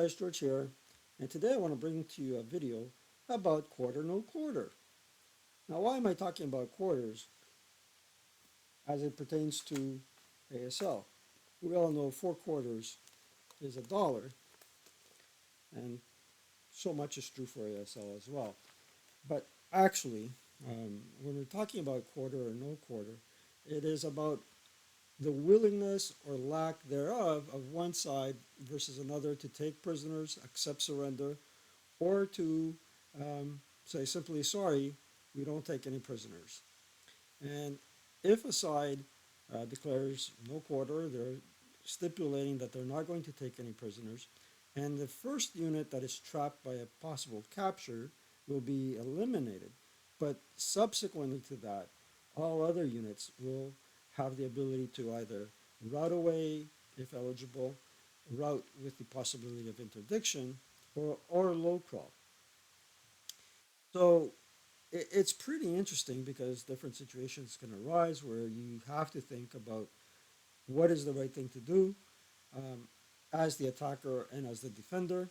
guys, George here, and today I want to bring to you a video about quarter no quarter. Now, why am I talking about quarters as it pertains to ASL? We all know 4 quarters is $1, and so much is true for ASL as well. But actually, when we're talking about quarter or no quarter, it is about the willingness or lack thereof of one side versus another to take prisoners, accept surrender, or to say simply, sorry, we don't take any prisoners. And if a side declares no quarter, they're stipulating that they're not going to take any prisoners, and the first unit that is trapped by a possible capture will be eliminated. But subsequently to that, all other units will have the ability to either route away, if eligible, route with the possibility of interdiction, or low crawl. So it's pretty interesting because different situations can arise where you have to think about what is the right thing to do um, as the attacker and as the defender.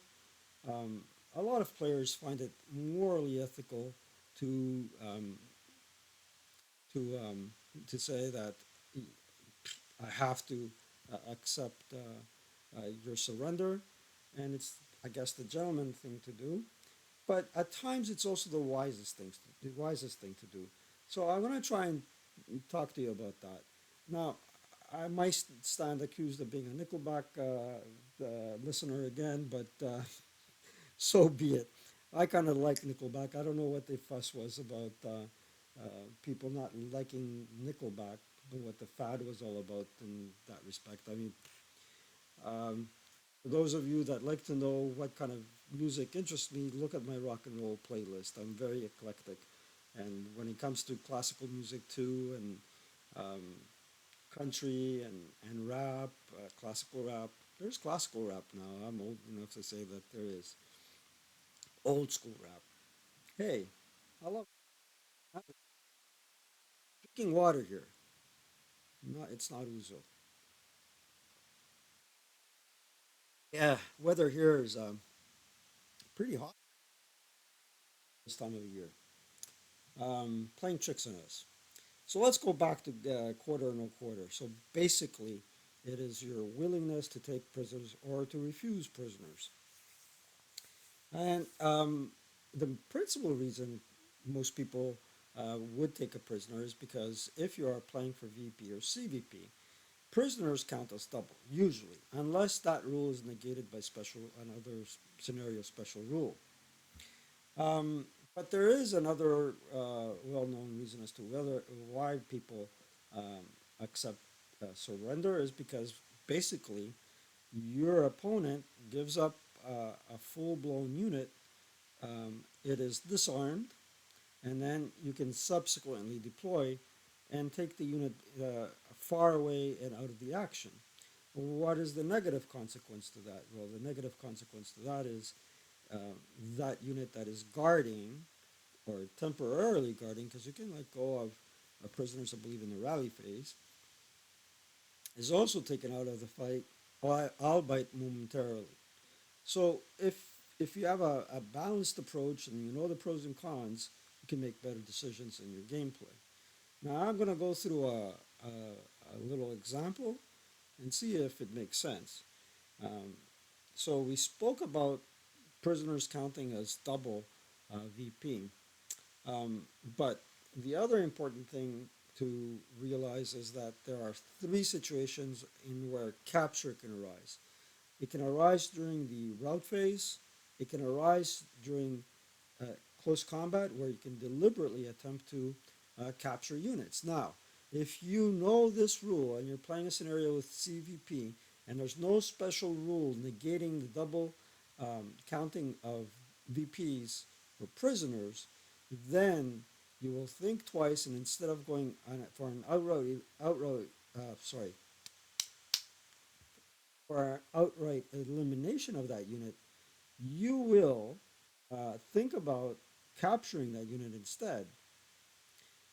Um, a lot of players find it morally ethical to um, to um, to say that I have to accept your surrender, and it's, I guess, the gentleman thing to do. But at times it's also the wisest thing to do. So I'm going to try and talk to you about that. Now, I might stand accused of being a Nickelback listener again, but so be it. I kind of like Nickelback. I don't know what the fuss was about people not liking Nickelback, and what the fad was all about in that respect. I mean, um, for those of you that like to know what kind of music interests me, look at my rock and roll playlist. I'm very eclectic. And when it comes to classical music too, and um, country and rap, classical rap, there's classical rap now. I'm old enough to say that there is old school rap. Hey, I love drinking water here. No, it's not Uzo. Yeah, weather here is pretty hot this time of the year. Playing tricks on us. So let's go back to quarter or no quarter. So basically, it is your willingness to take prisoners or to refuse prisoners. And the principal reason most people would take a prisoner is because if you are playing for VP or CVP, prisoners count as double, usually, unless that rule is negated by special another scenario special rule. Um, but there is another well-known reason as to why people um, accept surrender is because basically your opponent gives up a full-blown unit. It is disarmed, and then you can subsequently deploy and take the unit far away and out of the action. What is the negative consequence to that? Well, the negative consequence to that is uh, that unit that is guarding or temporarily guarding, because you can let go of prisoners, I believe, in the rally phase, is also taken out of the fight, albeit momentarily. So if you have a balanced approach and you know the pros and cons, you can make better decisions in your gameplay. Now I'm going to go through a little example and see if it makes sense. Um, so we spoke about prisoners counting as double VP. Um, but the other important thing to realize is that there are 3 situations in where capture can arise. It can arise during the rout phase. It can arise during uh, close combat, where you can deliberately attempt to capture units. Now, if you know this rule and you're playing a scenario with CVP and there's no special rule negating the double counting of VPs or prisoners, then you will think twice, and instead of going on for an sorry, for an outright elimination of that unit, you will think about capturing that unit instead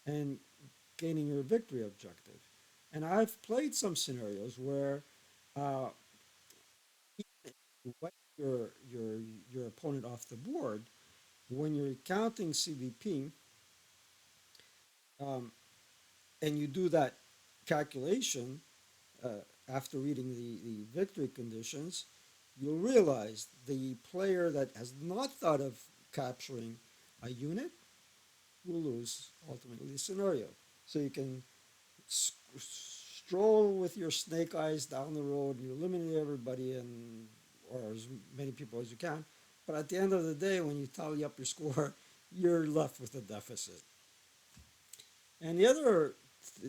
and gaining your victory objective. And I've played some scenarios where uh, your your your opponent off the board, when you're counting CVP, um, and you do that calculation after reading the victory conditions, you'll realize the player that has not thought of capturing a unit will lose ultimately the scenario. So you can stroll with your snake eyes down the road, you eliminate everybody and or as many people as you can. But at the end of the day, when you tally up your score, you're left with a deficit. And the other,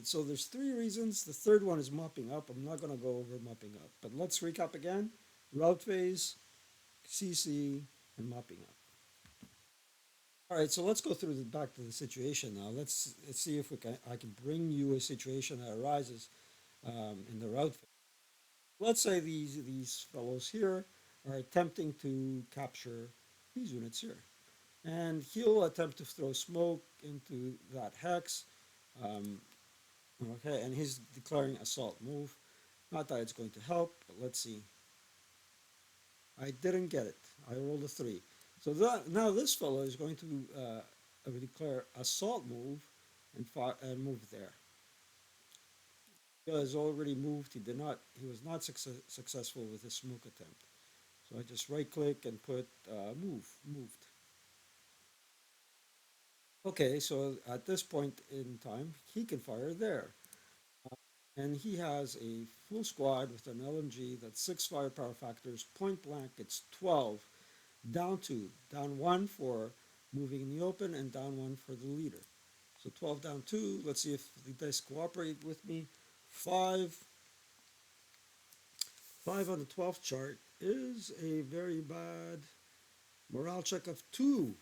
so there's three reasons. The third one is mopping up. I'm not going to go over mopping up, but let's recap again. Route phase, CC, and mopping up. All right, so let's go through back to the situation now. Let's see if I can bring you a situation that arises in the route phase. Let's say these fellows here are attempting to capture these units here, and he'll attempt to throw smoke into that hex. Um, Okay, and he's declaring assault move. Not that it's going to help, but let's see. I didn't get it. I rolled a 3. So now this fellow is going to declare assault move and move there. He has already moved. He was not successful with his smoke attempt. So I just right click and put moved. Okay, so at this point in time, he can fire there. And he has a full squad with an LMG that's 6 firepower factors, point blank, it's 12, down 2, down 1 for moving in the open, and down 1 for the leader. So 12 down 2, let's see if the dice cooperate with me. 5, 5 on the 12th chart is a very bad morale check of 2,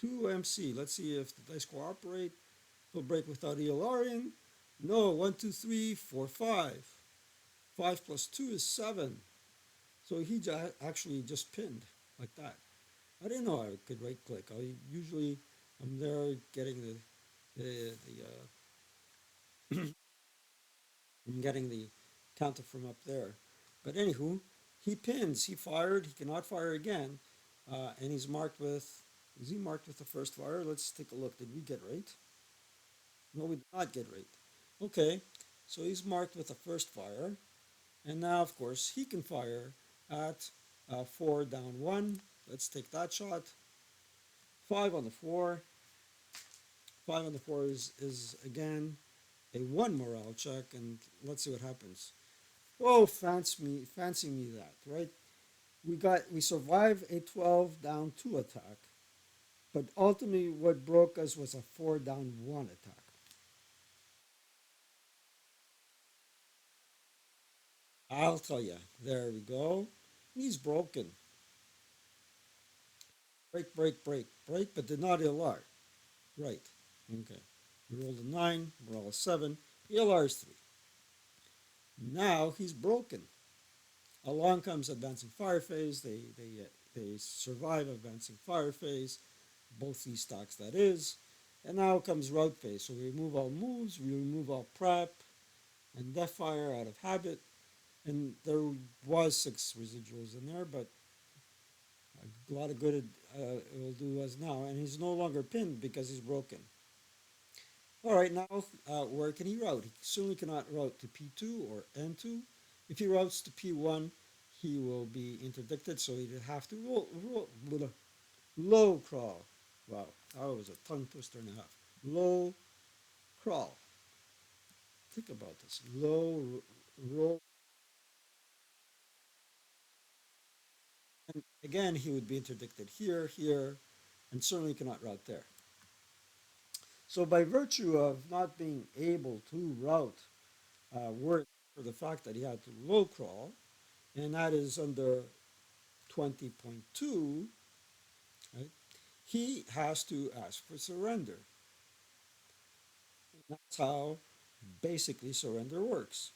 2 MC. Let's see if the dice cooperate. He'll break without ELRing. No, 1, 2, 3, 4, 5. 5 plus 2 is 7. So he actually just pinned like that. I didn't know I could right click. I'm there getting I'm getting the counter from up there. But anywho, he pins. He fired. He cannot fire again, and he's marked with. Is he marked with the first fire? Let's take a look. Did we get right? No, we did not get right. Okay, so he's marked with the first fire, and now of course he can fire at 4 down 1. Let's take that shot. 5 on the 4. 5 on the 4 is again a 1 morale check, and let's see what happens. Oh, fancy me that, right? We survived a 12 down 2 attack, but ultimately what broke us was a 4 down 1 attack. I'll tell you. There we go. He's broken. Break, break, break, break, but did not LR. Right. Okay. We rolled a 9, roll a 7, ELR is 3. Now he's broken. Along comes advancing fire phase. They survive advancing fire phase, both these stocks that is. And now comes route phase. So we remove all moves, we remove all prep and death fire out of habit. And there was 6 residuals in there, but a lot of good it will do us now. And he's no longer pinned because he's broken. All right, now where can he route? He certainly cannot route to P2 or N2. If he routes to P1, he will be interdicted, so he'd have to low crawl. Wow, that was a tongue twister and a half. Low crawl. Think about this. Low roll. And again, he would be interdicted here, here, and certainly cannot route there. So by virtue of not being able to route were for the fact that he had to low crawl, and that is under 20.2, right? He has to ask for surrender. And that's how basically surrender works.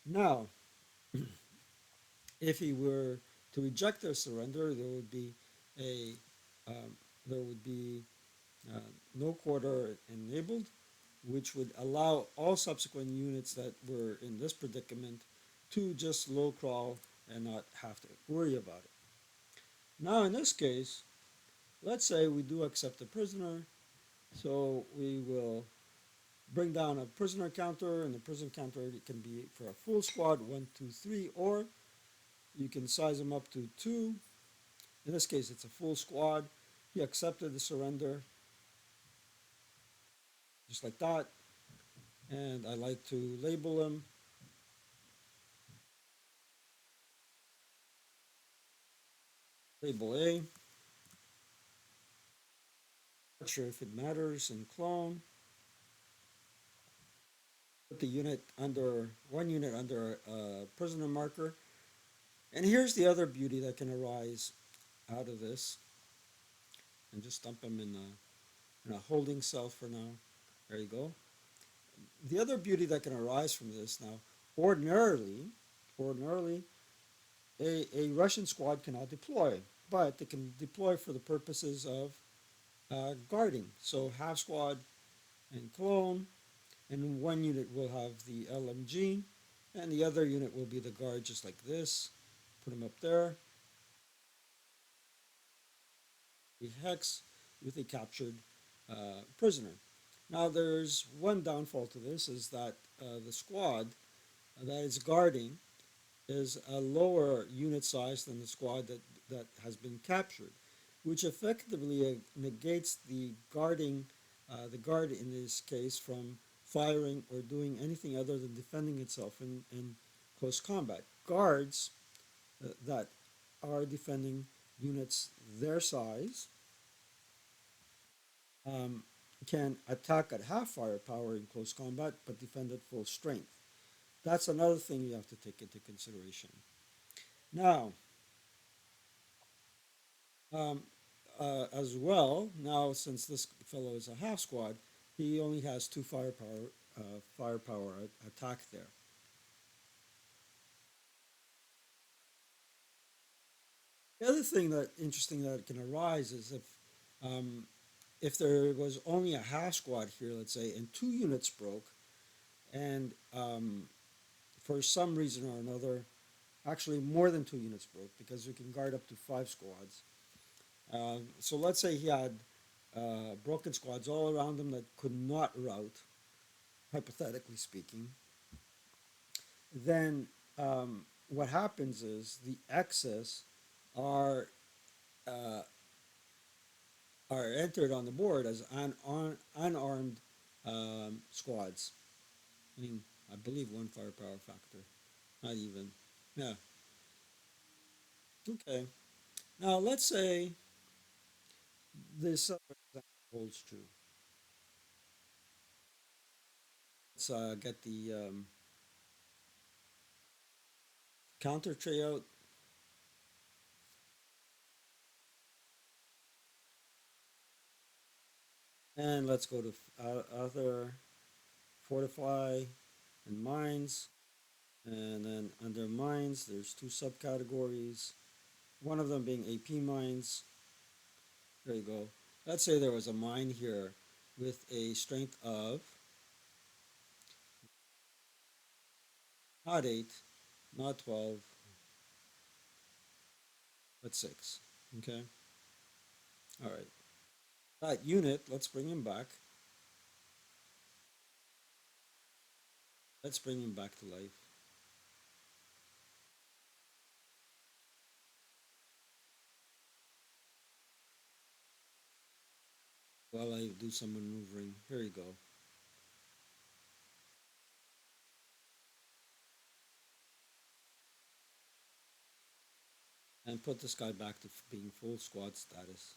Now, if he were to reject their surrender, there would be a um, there would be uh, no quarter enabled, which would allow all subsequent units that were in this predicament to just low crawl and not have to worry about it. Now, in this case, let's say we do accept a prisoner, so we will bring down a prisoner counter, and the prisoner counter can be for a full squad, 1, 2, 3, or you can size them up to 2. In this case, it's a full squad. He accepted the surrender, just like that. And I like to label him, label A. Not sure if it matters, and clone. Put the unit under, one unit under a prisoner marker. And here's the other beauty that can arise out of this. And just dump him in a holding cell for now. There you go. The other beauty that can arise from this now, ordinarily, a Russian squad cannot deploy, but they can deploy for the purposes of guarding. So half squad and clone, and one unit will have the LMG, and the other unit will be the guard, just like this. Put them up there. A hex with a captured prisoner. Now, there's one downfall to this, is that the squad that is guarding is a lower unit size than the squad that has been captured, which effectively negates the guard in this case from firing or doing anything other than defending itself in close combat. Guards that are defending units their size um, can attack at half firepower in close combat but defend at full strength. That's another thing you have to take into consideration. Now, um, as well, now since this fellow is a half squad, he only has 2 firepower attack there. The other thing that interesting that can arise is um, if there was only a half squad here, let's say, and 2 units broke, and for some reason or another, actually more than 2 units broke because we can guard up to 5 squads. So let's say he had broken squads all around him that could not route, hypothetically speaking. Then what happens is the excess are uh, are entered on the board as unarmed squads. I mean, I believe 1 firepower factor, not even. Yeah. Okay. Now let's say this holds true. Let's get the counter tray out, and let's go to other fortify and mines. And then under mines, there's 2 subcategories. One of them being AP mines. There you go. Let's say there was a mine here with a strength of not 8, not 12, but 6. Okay? All right. That unit, let's bring him back. Let's bring him back to life. While I do some maneuvering. Here you go. And put this guy back to being full squad status.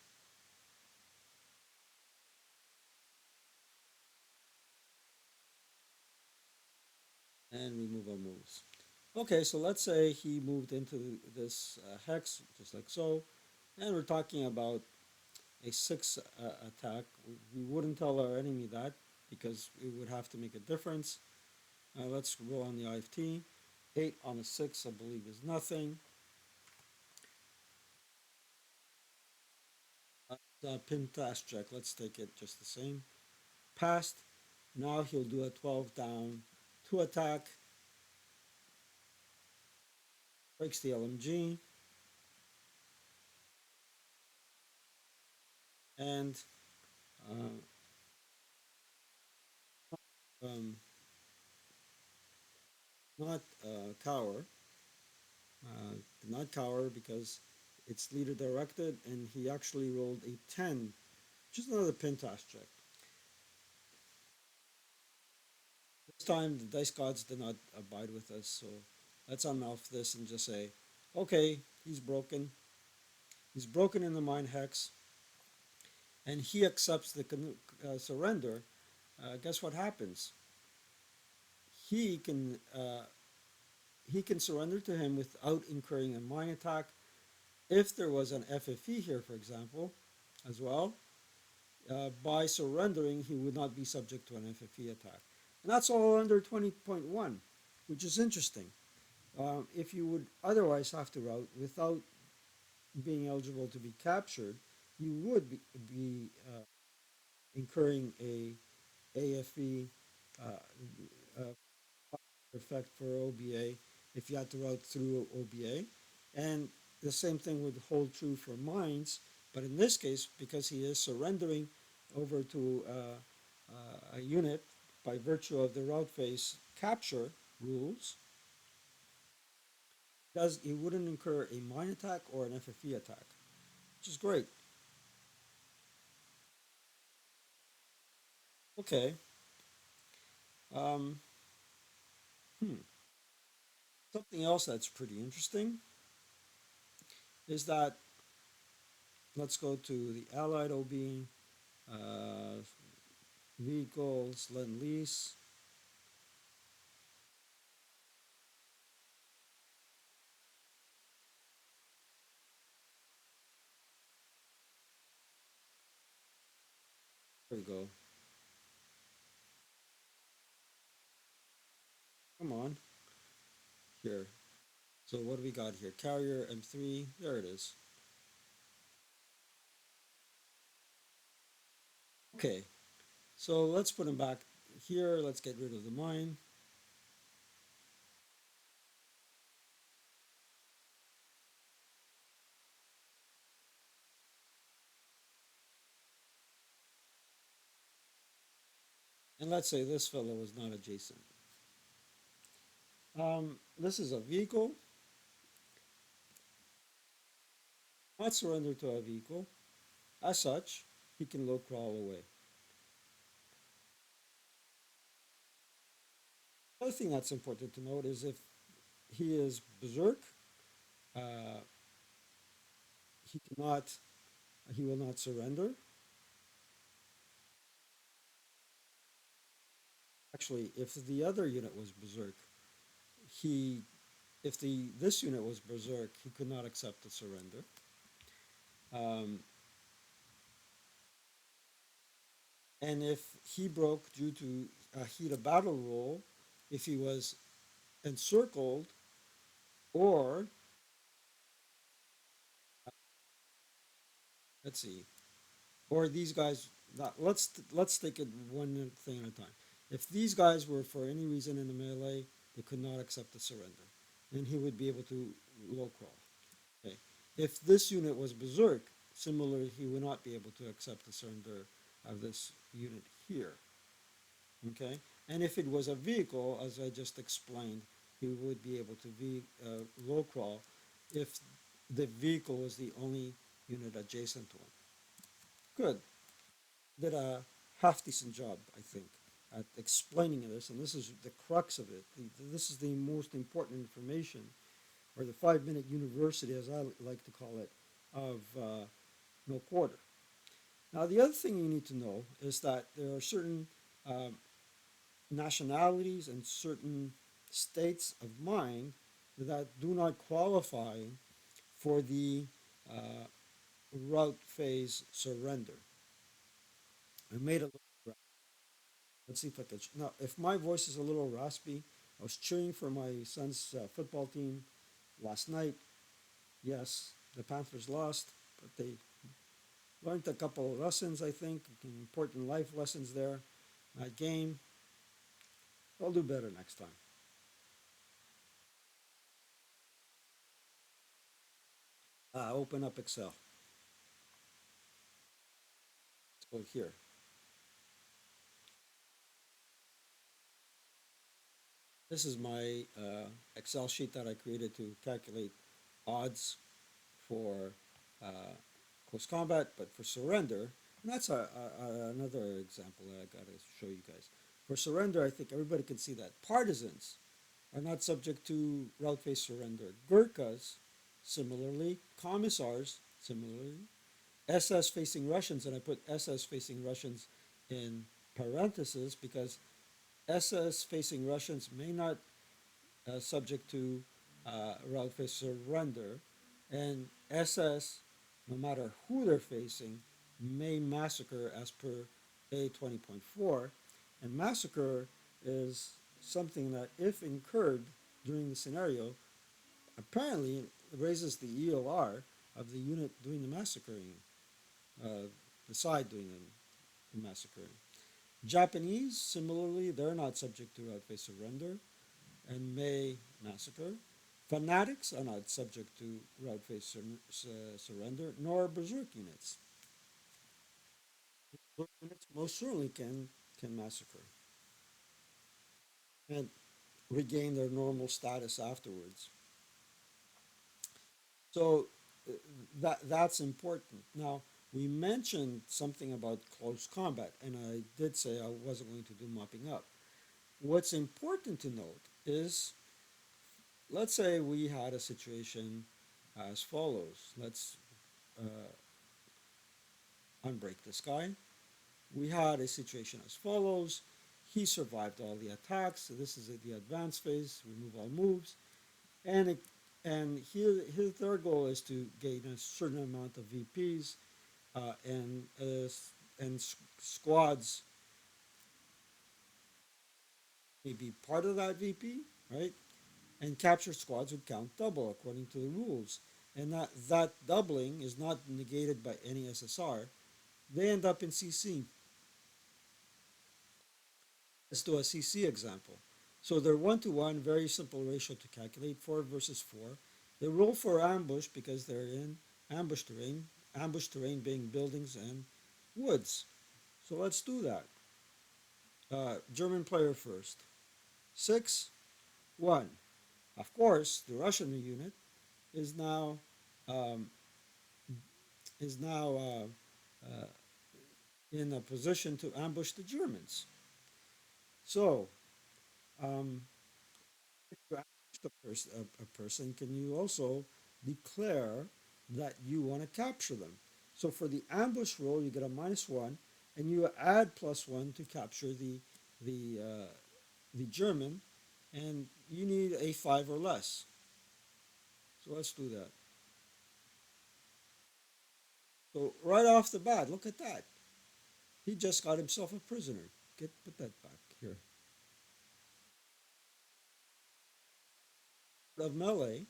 And remove our moves. Okay, so let's say he moved into this hex, just like so. And we're talking about a 6 attack. We wouldn't tell our enemy that because it would have to make a difference. Let's roll on the IFT. 8 on a 6, I believe, is nothing. Pin task check. Let's take it just the same. Passed. Now he'll do a 12 down, 2 attack. Breaks the LMG. and uh, um, not cower, did not cower because it's leader directed, and he actually rolled a 10, which is another pintash check. This time the dice gods did not abide with us, so let's unmouth this and just say, okay, he's broken. He's broken in the mind hex, and he accepts the surrender. Guess what happens? He can he can surrender to him without incurring a mind attack. If there was an FFE here, for example, as well, by surrendering, he would not be subject to an FFE attack. And that's all under 20.1, which is interesting. If you would otherwise have to route without being eligible to be captured, you would be incurring a AFE uh, effect for OBA if you had to route through OBA. And the same thing would hold true for mines, but in this case, because he is surrendering over to a unit by virtue of the route phase capture rules, does he wouldn't incur a mine attack or an FFE attack, which is great. Okay. Um, hmm. Something else that's pretty interesting is that let's go to the Allied OB, uh, vehicles, lend lease. There we go. Come on. Here. So what do we got here? Carrier M3. There it is. Okay. So let's put them back here. Let's get rid of the mine. And let's say this fellow was not adjacent. This is a vehicle. Not surrender to a vehicle. As such, he can low crawl away. The other thing that's important to note is if he is berserk, uh, he cannot, he will not surrender. Actually, if the other unit was berserk, he, if the this unit was berserk, he could not accept the surrender. Um, and if he broke due to a heat of battle roll, if he was encircled, or let's see, or these guys. Let's take it one thing at a time. If these guys were for any reason in the melee, they could not accept the surrender, then he would be able to low crawl. Okay. If this unit was berserk, similarly, he would not be able to accept the surrender of this unit here. Okay. And if it was a vehicle, as I just explained, he would be able to low crawl if the vehicle was the only unit adjacent to him. Good. Did a half decent job, I think, at explaining this, and this is the crux of it. This is the most important information, or the 5 minute university, as I like to call it, of no quarter. Now, the other thing you need to know is that there are certain um, nationalities and certain states of mind that do not qualify for the uh, route phase surrender. I made a little. Let's see if I can. Now, if my voice is a little raspy, I was cheering for my son's football team last night. Yes, the Panthers lost, but they learned a couple of lessons, I think, important life lessons there. That game, I'll do better next time. Open up Excel. Look here. This is my Excel sheet that I created to calculate odds for uh, close combat, but for surrender, and that's another example that I got to show you guys. For surrender, I think everybody can see that partisans are not subject to route-based surrender. Gurkhas, similarly, commissars, similarly, SS facing Russians, and I put SS facing Russians in parentheses because SS facing Russians may not subject to route-based surrender, and SS, no matter who they're facing, may massacre as per A20.4, and massacre is something that, if incurred during the scenario, apparently raises the EOR of the unit doing the massacring, uh, the side doing the massacring. Japanese, similarly, they're not subject to route-based surrender and may massacre. Fanatics are not subject to route-based surrender, nor berserk units. Berserk units most certainly can massacre and regain their normal status afterwards. So that's important. Now, we mentioned something about close combat, and I did say I wasn't going to do mopping up. What's important to note is, let's say we had a situation as follows. Let's unbreak this guy. We had a situation as follows. He survived all the attacks. So this is the advanced phase. Remove all moves, and their goal is to gain a certain amount of VPs and squads may be part of that VP, right? And capture squads would count double according to the rules, and that doubling is not negated by any SSR. They end up in CC. Let's do a CC example. So they're 1-to-1, very simple ratio to calculate, 4 versus 4. They roll for ambush because they're in ambush terrain being buildings and woods. So let's do that. German player first. 6, 1. Of course, the Russian unit is now um, is now in a position to ambush the Germans. So, um, if you ambush a person, can you also declare that you want to capture them? So for the ambush roll, you get a -1, and you add +1 to capture the German, and you need a 5 or less. So let's do that. So right off the bat, look at that. He just got himself a prisoner. Put that back here. Of melee,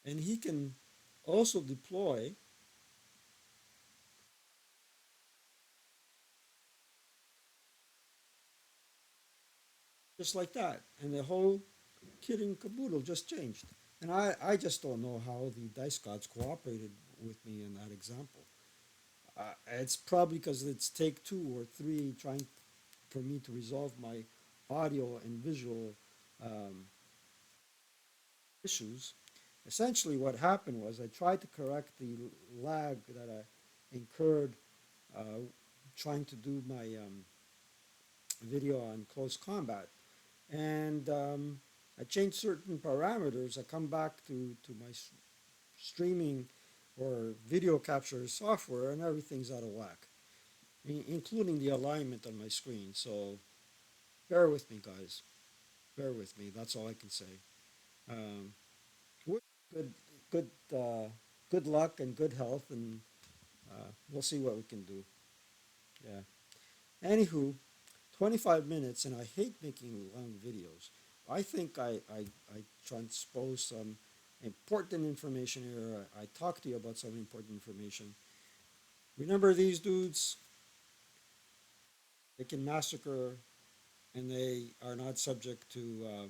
and he can also deploy just like that, and the whole kit and caboodle just changed. And I just don't know how the dice gods cooperated with me in that example. It's probably because it's take 2 or 3 trying for me to resolve my audio and visual um, issues. Essentially, what happened was I tried to correct the lag that I incurred uh, trying to do my video on close combat, and I changed certain parameters. I come back to my streaming or video capture software, and everything's out of whack, including the alignment on my screen. So bear with me, guys. Bear with me. That's all I can say. Um, good, good, good luck and good health, and we'll see what we can do. Yeah. Anywho, 25 minutes, and I hate making long videos. I think I transpose some important information here. I talked to you about some important information. Remember these dudes? They can massacre, and they are not subject to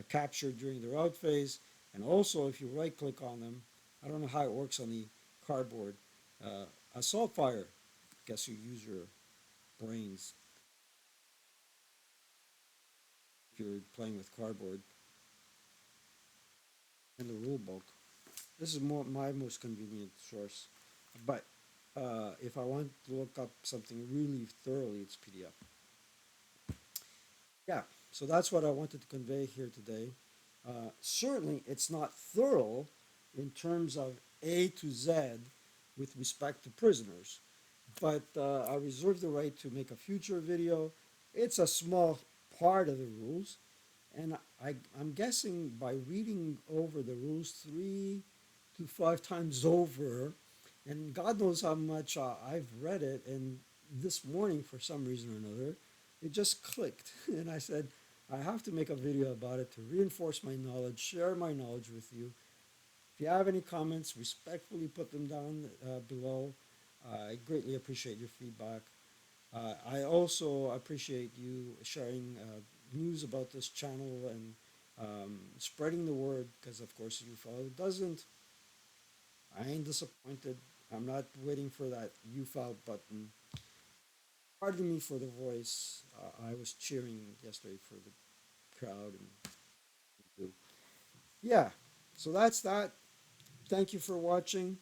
capture during the route phase. And also, if you right click on them, I don't know how it works on the cardboard. A salt fire, guess you use your brains if you're playing with cardboard and the rule book. This is more my most convenient source. But if I want to look up something really thoroughly, it's PDF. Yeah, so that's what I wanted to convey here today. Certainly, it's not thorough in terms of A to Z with respect to prisoners, but I reserve the right to make a future video. It's a small part of the rules, and I'm guessing by reading over the rules 3 to 5 times over, and God knows how much I've read it, and this morning, for some reason or another, it just clicked. And I said, I have to make a video about it to reinforce my knowledge, share my knowledge with you. If you have any comments, respectfully put them down below. I greatly appreciate your feedback. I also appreciate you sharing news about this channel and spreading the word because, of course, if you follow it doesn't, I ain't disappointed. I'm not waiting for that you filed button. Pardon me for the voice. I was cheering yesterday for the crowd and yeah. So that's that. Thank you for watching.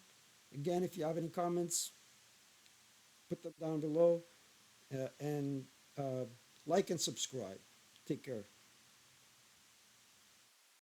Again, if you have any comments, put them down below and like and subscribe. Take care.